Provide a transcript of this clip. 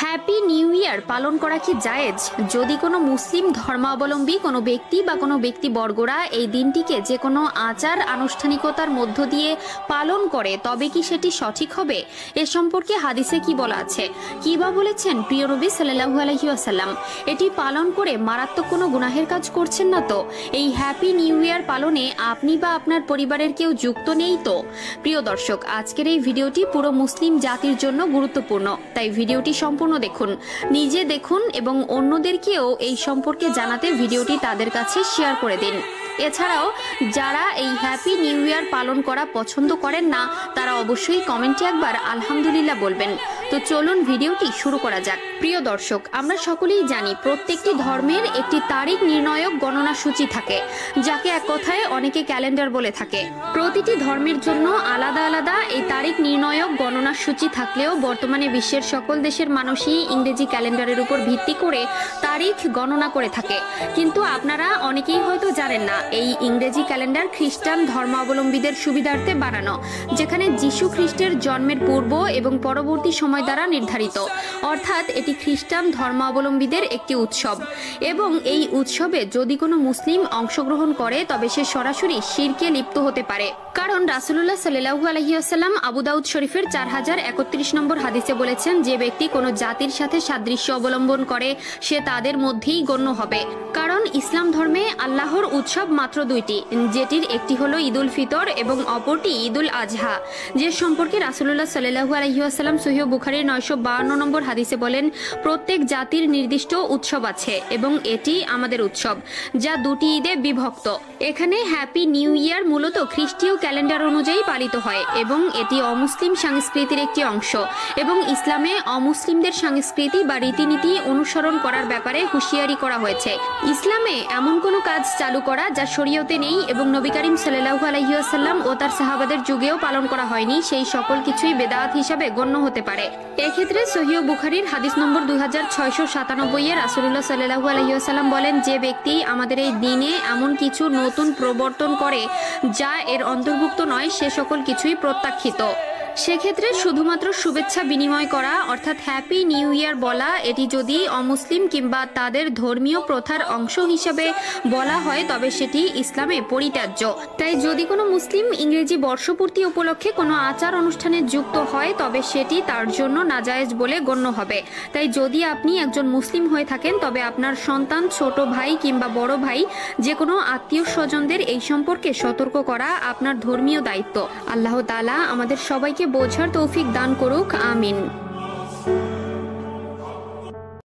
Happy new year পালন করা কি জায়েজ? যদি কোনো মুসলিম ধর্মাবলম্বী কোনো ব্যক্তি বা কোনো ব্যক্তিবর্গরা এই দিনটিকে যে কোনো আচার আনুষ্ঠানিকতার মধ্য দিয়ে পালন করে তবে কি সেটি সঠিক হবে? এ সম্পর্কে হাদিসে কি বলা আছে, কি বা বলেছেন প্রিয় নবী সাল্লাল্লাহু আলাইহি ওয়াসাল্লাম? এটি পালন করে মারাত্মক কোনো গুনাহের কাজ করছেন না তো? এই হ্যাপি নিউ ইয়ার পালনে আপনি বা আপনার পরিবারের কেউ যুক্ত নেই তো? প্রিয় দর্শক, আজকের এই ভিডিওটি পুরো মুসলিম জাতির জন্য গুরুত্বপূর্ণ, তাই ভিডিওটি সম্পূর্ণ দেখুন, নিজে দেখুন এবং অন্যদেরকেও এই সম্পর্কে জানাতে ভিডিওটি তাদের কাছে শেয়ার করে দিন। এছাড়াও যারা এই হ্যাপি নিউ ইয়ার পালন করা পছন্দ করেন না তারা অবশ্যই কমেন্টে একবার আলহামদুলিল্লাহ বলবেন। তো চলুন ভিডিওটি শুরু করা যাক। প্রিয় দর্শক, আমরা সকলেই জানি প্রত্যেকটি ধর্মের একটি তারিখ নির্ণায়ক গণনা সূচি থাকে, যাকে এক কথায় অনেকে ক্যালেন্ডার বলে থাকে। প্রতিটি ধর্মের জন্য আলাদা আলাদা এই তারিখ নির্ণায়ক গণনা সূচি থাকলেও বর্তমানে বিশ্বের সকল দেশের মানুষই ইংরেজি ক্যালেন্ডারের উপর ভিত্তি করে তারিখ গণনা করে থাকে। কিন্তু আপনারা অনেকেই হয়তো জানেন না, এই ইংরেজি ক্যালেন্ডার খ্রিস্টান ধর্মাবলম্বীদের সুবিধার্থে বানানো, যেখানে যীশু খ্রিস্টের জন্মের পূর্ব এবং পরবর্তী সময় দ্বারা নির্ধারিত। অর্থাৎ এটি খ্রিস্টান ধর্মাবলম্বীদের একটি উৎসব এবং এই উৎসবে যদি কোনো মুসলিম অংশগ্রহণ করে তবে সে সরাসরি শিরকে লিপ্ত হতে পারে। কারণ রাসূলুল্লাহ সাল্লাল্লাহু আলাইহি ওয়াসাল্লাম আবু দাউদ শরীফের 4031 নম্বর হাদিসে বলেছেন, যে ব্যক্তি কোনো জাতির সাথে সাদৃশ্য অবলম্বন করে সে তাদের মধ্যেই গণ্য হবে। কারণ ইসলাম ধর্মে আল্লাহর উৎসব মাত্র দুইটি, যেটির একটি হলো ঈদুল ফিতর এবং অপরটি ঈদুল আজহা, যে সম্পর্কে রাসূলুল্লাহ সাল্লাল্লাহু আলাইহি ওয়াসাল্লাম সহিহ বুখারীর 952 নম্বর হাদিসে বলেন, প্রত্যেক জাতির নির্দিষ্ট উৎসব আছে এবং এটি আমাদের উৎসব, যা দুটি ঈদে বিভক্ত। এখানে হ্যাপি নিউ ইয়ার মূলত খ্রিস্টীয় ক্যালেন্ডার অনুযায়ী পালিত হয় এবং এটি অমুসলিম সংস্কৃতির একটি অংশ এবং ইসলামে অমুসলিমদের সংস্কৃতি বা রীতিনীতি অনুসরণ করার ব্যাপারে হুঁশিয়ারি করা হয়েছে। ইসলামে এমন কোনো কাজ চালু করা যা শরীয়তে নেই এবং নবী করিম সাল্লাল্লাহু আলাইহি ওয়াসাল্লাম ও তার সাহাবাদের যুগেও পালন করা হয়নি, সেই সকল কিছুই বেদাত হিসাবে গণ্য হতে পারে। এক্ষেত্রে সহিহ বুখারীর হাদিস নম্বর 2697 এ রাসূলুল্লাহ সাল্লাল্লাহু আলাইহি ওয়াসাল্লাম বলেন, যে ব্যক্তি আমাদের এই দিনে এমন কিছু নতুন প্রবর্তন করে যা এর অন্তর্ভুক্ত নয় সে সকল কিছুই প্রত্যাখ্যিত। সেক্ষেত্রে শুধুমাত্র শুভেচ্ছা বিনিময় করা অর্থাৎ হ্যাপি নিউ ইয়ার বলা, এটি যদি অমুসলিম কিংবা তাদের ধর্মীয় প্রথার অংশ হিসেবে বলা হয় তবে সেটি ইসলামে পরিত্যাজ্য। তাই যদি কোনো মুসলিম ইংরেজি বর্ষপূর্তি উপলক্ষে কোনো আচার অনুষ্ঠানে যুক্ত হয় তবে সেটি তার জন্য নাজায়েজ বলে গণ্য হবে। তাই যদি আপনি একজন মুসলিম হয়ে থাকেন তবে আপনার সন্তান, ছোট ভাই কিংবা বড় ভাই, যে কোনো আত্মীয় স্বজনদের এই সম্পর্কে সতর্ক করা আপনার ধর্মীয় দায়িত্ব। আল্লাহ তাআলা আমাদের সবাইকে বোঝার তৌফিক দান করুক, আমিন।